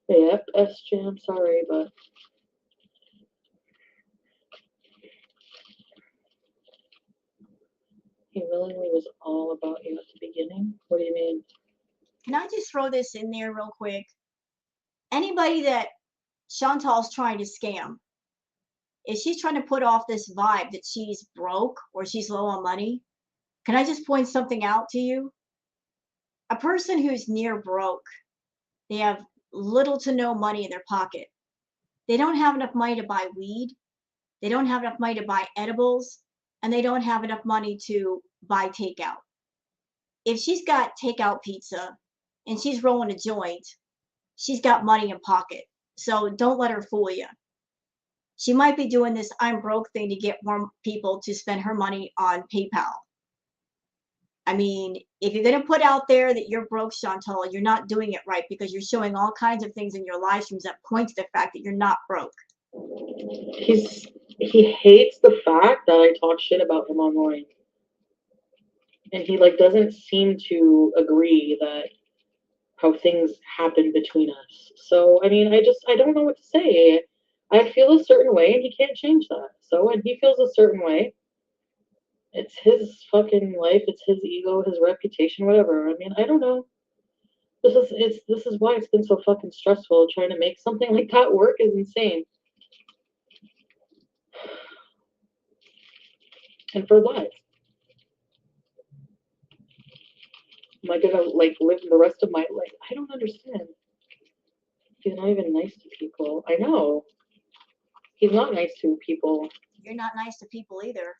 Yep, S-Jam, sorry, but he willingly was all about you at the beginning. What do you mean? Can I just throw this in there real quick? Anybody that Chantal's trying to scam, if she's trying to put off this vibe that she's broke or she's low on money, can I just point something out to you? A person who's near broke, they have little to no money in their pocket. They don't have enough money to buy weed. They don't have enough money to buy edibles, and they don't have enough money to buy takeout. If she's got takeout pizza and she's rolling a joint, she's got money in pocket. So don't let her fool you. She might be doing this I'm broke thing to get more people to spend her money on PayPal. I mean, if you're going to put out there that you're broke, Chantal, you're not doing it right because you're showing all kinds of things in your live streams that point to the fact that you're not broke. He hates the fact that I talk shit about him online. And he like doesn't seem to agree that how things happen between us. So I mean, I don't know what to say. I feel a certain way and he can't change that. So when he feels a certain way, it's his fucking life, it's his ego, his reputation, whatever. I mean, I don't know. This is why it's been so fucking stressful. Trying to make something like that work is insane. And for what? Am I gonna like live the rest of my life? I don't understand. He's not even nice to people. I know. He's not nice to people. You're not nice to people either.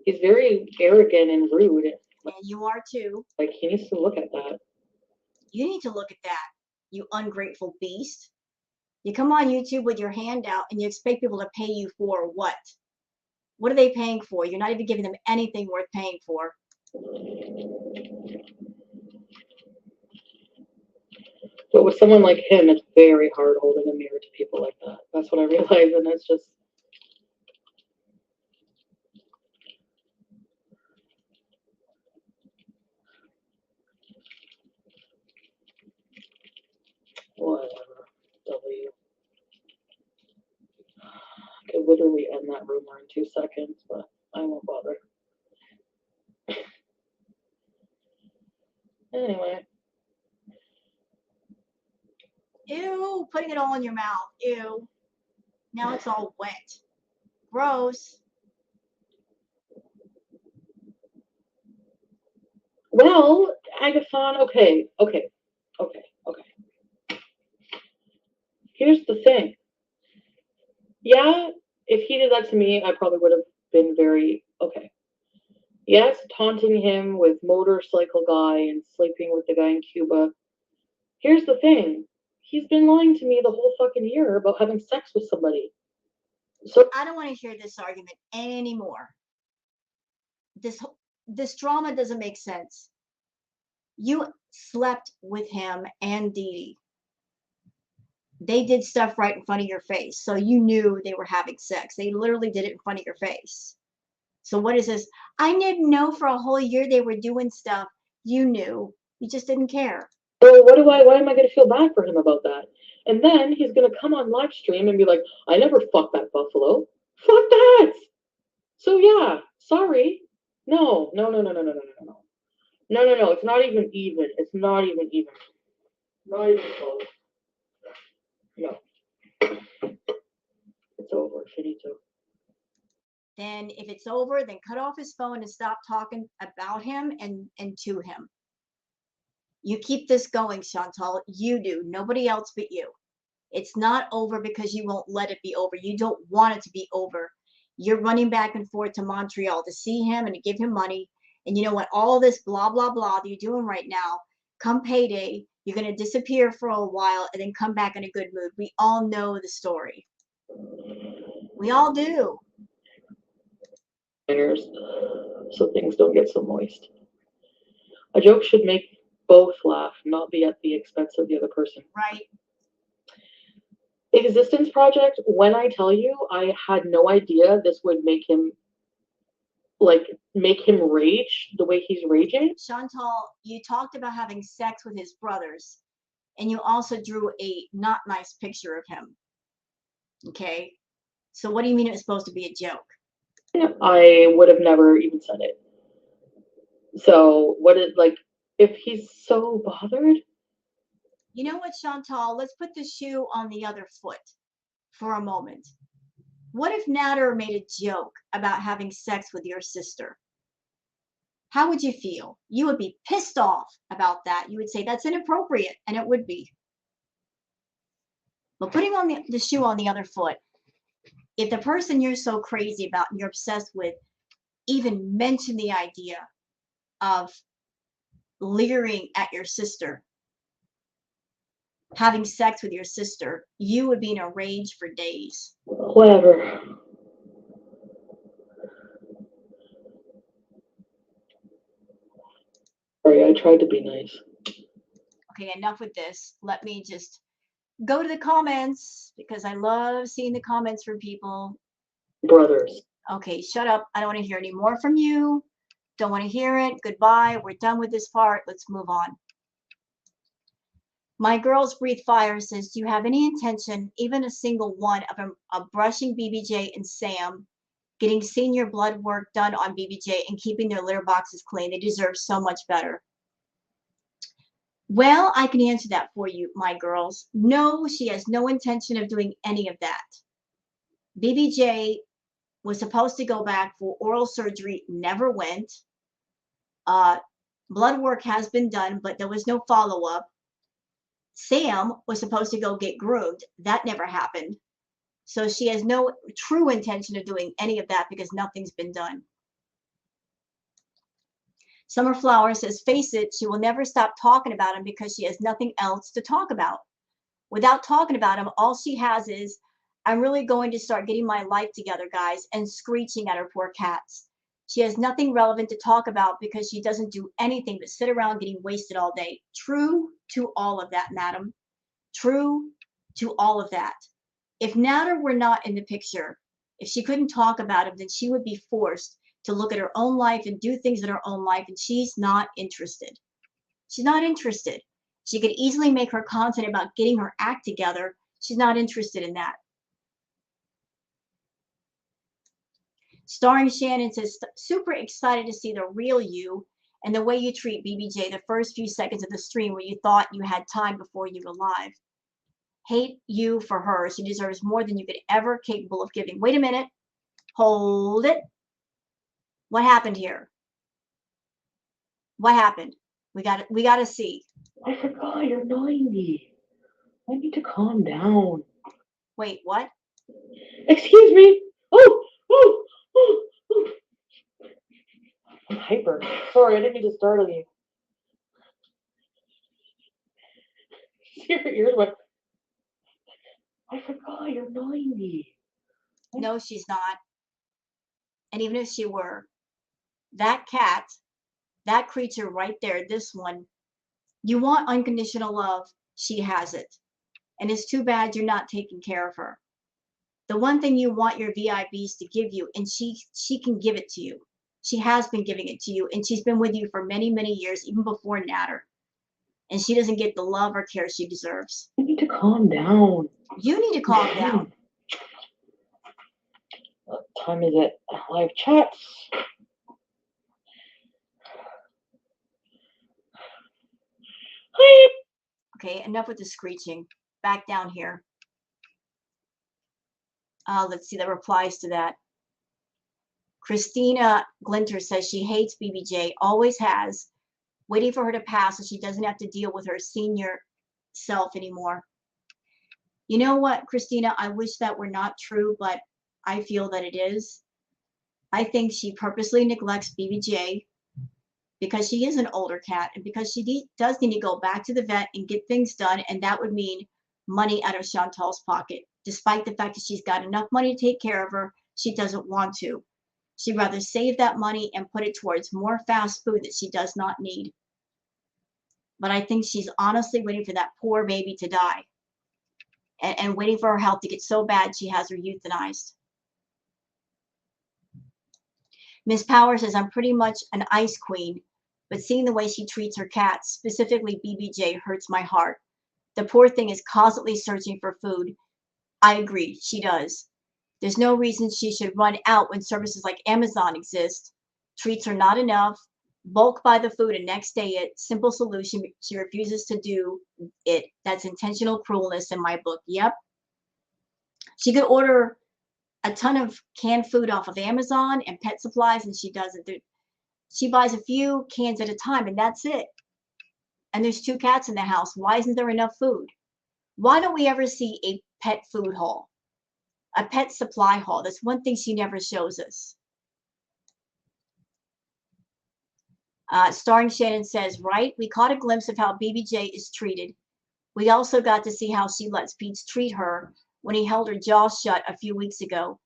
He's very arrogant and rude. And you are too. Like, he needs to look at that. You need to look at that, you ungrateful beast. You come on YouTube with your hand out and you expect people to pay you for what? What are they paying for? You're not even giving them anything worth paying for. But with someone like him, it's very hard holding a mirror to people like that. That's what I realize, and it's just... Whatever. W. I could literally end that rumor in 2 seconds, but I won't bother. Anyway. Ew, putting it all in your mouth. Ew. Now it's all wet. Gross. Well, Agathon, okay. Here's the thing. Yeah, if he did that to me, I probably would have been very okay. Yes, taunting him with motorcycle guy and sleeping with the guy in Cuba. Here's the thing. He's been lying to me the whole fucking year about having sex with somebody. So I don't want to hear this argument anymore. this drama doesn't make sense. You slept with him and Dee Dee. They did stuff right in front of your face, so you knew they were having sex. They literally did it in front of your face. So what is this? I didn't know for a whole year they were doing stuff. You knew. You just didn't care. So why am I gonna feel bad for him about that? And then he's gonna come on live stream and be like, I never fucked that buffalo. Fuck that. So yeah, sorry. No. No. It's not even even. It's not even even. Not even close. No. It's over. Finito. Then if it's over, then cut off his phone and stop talking about him and to him. You keep this going, Chantal. You do. Nobody else but you. It's not over because you won't let it be over. You don't want it to be over. You're running back and forth to Montreal to see him and to give him money. And you know what? All this blah, blah, blah that you're doing right now, come payday, you're going to disappear for a while and then come back in a good mood. We all know the story. We all do. So things don't get so moist. A joke should make both laugh, not be at the expense of the other person. Right. Existence Project, when I tell you, I had no idea this would make him rage the way he's raging. Chantal, you talked about having sex with his brothers, and you also drew a not nice picture of him. Okay. So what do you mean it was supposed to be a joke? I would have never even said it. So what is, like, if he's so bothered? You know what, Chantal? Let's put the shoe on the other foot for a moment. What if Nader made a joke about having sex with your sister? How would you feel? You would be pissed off about that. You would say that's inappropriate, and it would be. But putting on the shoe on the other foot, if the person you're so crazy about and you're obsessed with even mention the idea of leering at your sister, having sex with your sister, you would be in a rage for days. Whatever. Sorry, I tried to be nice. Okay, enough with this. Let me just go to the comments because I love seeing the comments from people. Brothers. Okay, shut up. I don't want to hear any more from you. Don't want to hear it. Goodbye. We're done with this part. Let's move on. My Girls Breathe Fire says, do you have any intention, even a single one, of brushing BBJ and Sam, getting senior blood work done on BBJ and keeping their litter boxes clean? They deserve so much better. Well, I can answer that for you, my girls. No, she has no intention of doing any of that. BBJ was supposed to go back for oral surgery, never went. Blood work has been done, but there was no follow-up. Sam was supposed to go get groomed. That never happened. So she has no true intention of doing any of that because nothing's been done. Summer Flower says, face it, she will never stop talking about him because she has nothing else to talk about. Without talking about him, all she has is, I'm really going to start getting my life together, guys, and screeching at her poor cats. She has nothing relevant to talk about because she doesn't do anything but sit around getting wasted all day. True to all of that, madam. True to all of that. If Nader were not in the picture, if she couldn't talk about him, then she would be forced to look at her own life and do things in her own life, and she's not interested. She's not interested. She could easily make her content about getting her act together. She's not interested in that. Starring Shannon says, super excited to see the real you and the way you treat BBJ the first few seconds of the stream where you thought you had time before you were live. Hate you for her. She deserves more than you could ever capable of giving. Wait a minute. Hold it. What happened here? What happened? We got to see. I forgot you're 90. I need to calm down. Wait, what? Excuse me. Oh. I'm hyper. Sorry, I didn't mean to startle you. Your ears went. I forgot you're 90. No, she's not. And even if she were, that cat, that creature right there, this one, you want unconditional love, she has it. And it's too bad you're not taking care of her. The one thing you want your VIBs to give you, and she can give it to you. She has been giving it to you, and she's been with you for many, many years, even before Nader. And she doesn't get the love or care she deserves. You need to calm down. You need to calm down. What time is it? Live chats. Okay, enough with the screeching. Back down here. Let's see the replies to that. Christina Glinter says she hates BBJ, always has, waiting for her to pass so she doesn't have to deal with her senior self anymore. You know what, Christina? I wish that were not true, but I feel that it is. I think she purposely neglects BBJ because she is an older cat and because she does need to go back to the vet and get things done, and that would mean money out of Chantal's pocket. Despite the fact that she's got enough money to take care of her, she doesn't want to. She'd rather save that money and put it towards more fast food that she does not need. But I think she's honestly waiting for that poor baby to die and waiting for her health to get so bad she has her euthanized. Miss Power says, I'm pretty much an ice queen, but seeing the way she treats her cats, specifically BBJ, hurts my heart. The poor thing is constantly searching for food. I agree, she does. There's no reason she should run out when services like Amazon exist. Treats are not enough. Bulk buy the food and next day it. Simple solution. She refuses to do it. That's intentional cruelness in my book. Yep. She could order a ton of canned food off of Amazon and pet supplies, and she doesn't. She buys a few cans at a time, and that's it. And there's 2 cats in the house. Why isn't there enough food? Why don't we ever see a pet food haul? A pet supply haul. That's one thing she never shows us. Starring Shannon says, right, we caught a glimpse of how BBJ is treated. We also got to see how she lets Pete treat her when he held her jaw shut a few weeks ago.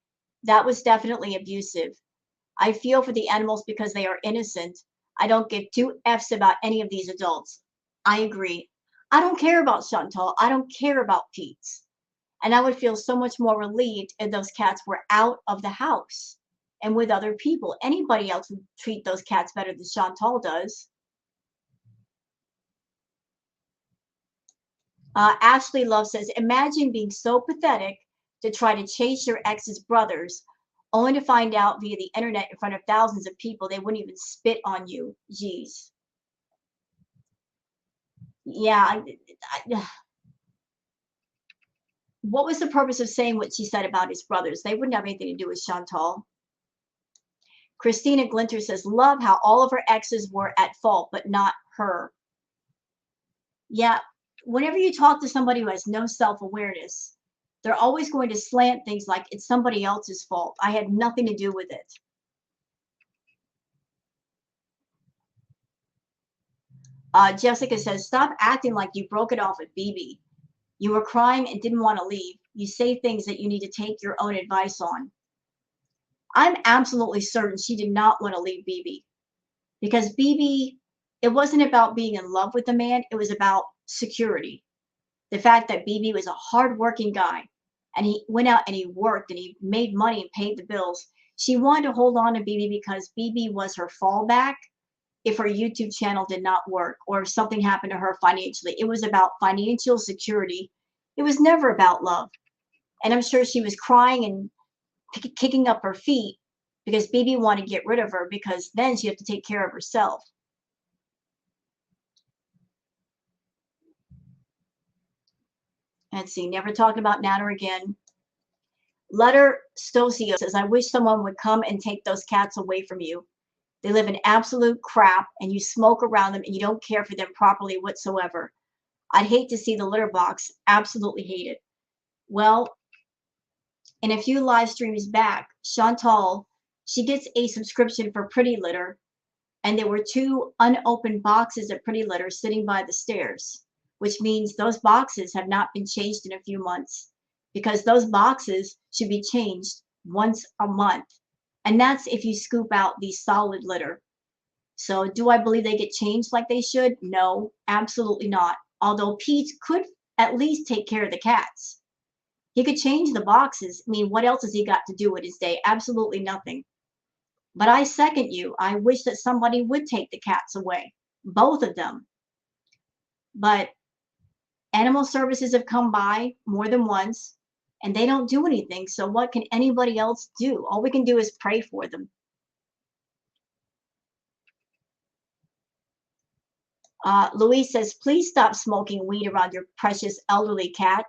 That was definitely abusive. I feel for the animals because they are innocent. I don't give 2 Fs about any of these adults. I agree. I don't care about Chantal. I don't care about Pete's. And I would feel so much more relieved if those cats were out of the house and with other people. Anybody else would treat those cats better than Chantal does. Ashley Love says, imagine being so pathetic to try to chase your ex's brothers, only to find out via the internet in front of thousands of people they wouldn't even spit on you. Jeez. Yeah. What was the purpose of saying what she said about his brothers? They wouldn't have anything to do with Chantal. Christina Glinter says, love how all of her exes were at fault, but not her. Yeah, whenever you talk to somebody who has no self-awareness, they're always going to slant things like it's somebody else's fault. I had nothing to do with it. Jessica says, stop acting like you broke it off with BB. You were crying and didn't want to leave. You say things that you need to take your own advice on. I'm absolutely certain she did not want to leave BB because BB, it wasn't about being in love with the man. It was about security. The fact that BB was a hardworking guy and he went out and he worked and he made money and paid the bills. She wanted to hold on to BB because BB was her fallback if her YouTube channel did not work or if something happened to her financially. It was about financial security. It was never about love. And I'm sure she was crying and kicking up her feet because BB wanted to get rid of her because then she'd have to take care of herself. Let's see, never talking about Nader again. Letter Stocio says, I wish someone would come and take those cats away from you. They live in absolute crap and you smoke around them and you don't care for them properly whatsoever. I'd hate to see the litter box. Absolutely hate it. Well, in a few live streams back, Chantal, she gets a subscription for Pretty Litter, and there were 2 unopened boxes of Pretty Litter sitting by the stairs, which means those boxes have not been changed in a few months because those boxes should be changed once a month. And that's if you scoop out the solid litter. So do I believe they get changed like they should? No, absolutely not. Although Pete could at least take care of the cats. He could change the boxes. I mean, what else has he got to do with his day? Absolutely nothing. But I second you. I wish that somebody would take the cats away, both of them. But animal services have come by more than once and they don't do anything. So what can anybody else do? All we can do is pray for them. Louise says, please stop smoking weed around your precious elderly cat.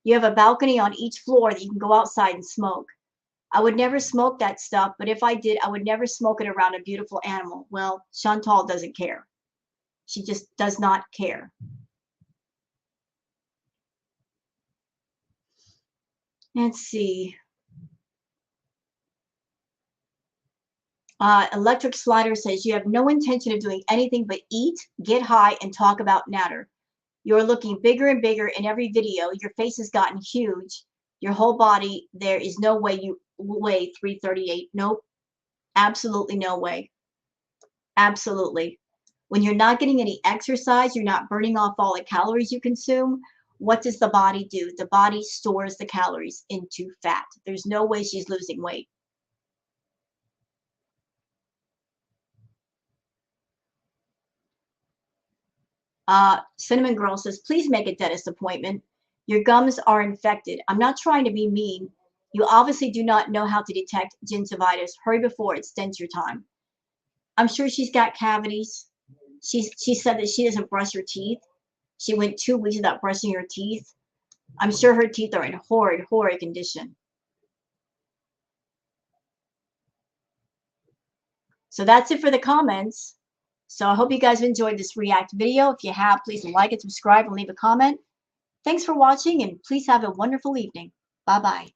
You have a balcony on each floor that you can go outside and smoke. I would never smoke that stuff, but if I did, I would never smoke it around a beautiful animal. Well, Chantal doesn't care. She just does not care. Let's see. Electric Slider says, you have no intention of doing anything but eat, get high, and talk about Nader. You're looking bigger and bigger in every video. Your face has gotten huge. Your whole body, there is no way you weigh 338. Nope. Absolutely no way. Absolutely. When you're not getting any exercise, you're not burning off all the calories you consume. What does the body do? The body stores the calories into fat. There's no way she's losing weight. Cinnamon Girl says, please make a dentist appointment. Your gums are infected. I'm not trying to be mean. You obviously do not know how to detect gingivitis. Hurry before it extends your time. I'm sure she's got cavities. She said that she doesn't brush her teeth. She went 2 weeks without brushing her teeth. I'm sure her teeth are in horrid, horrid condition. So that's it for the comments. So I hope you guys have enjoyed this React video. If you have, please like and subscribe and leave a comment. Thanks for watching, and please have a wonderful evening. Bye-bye.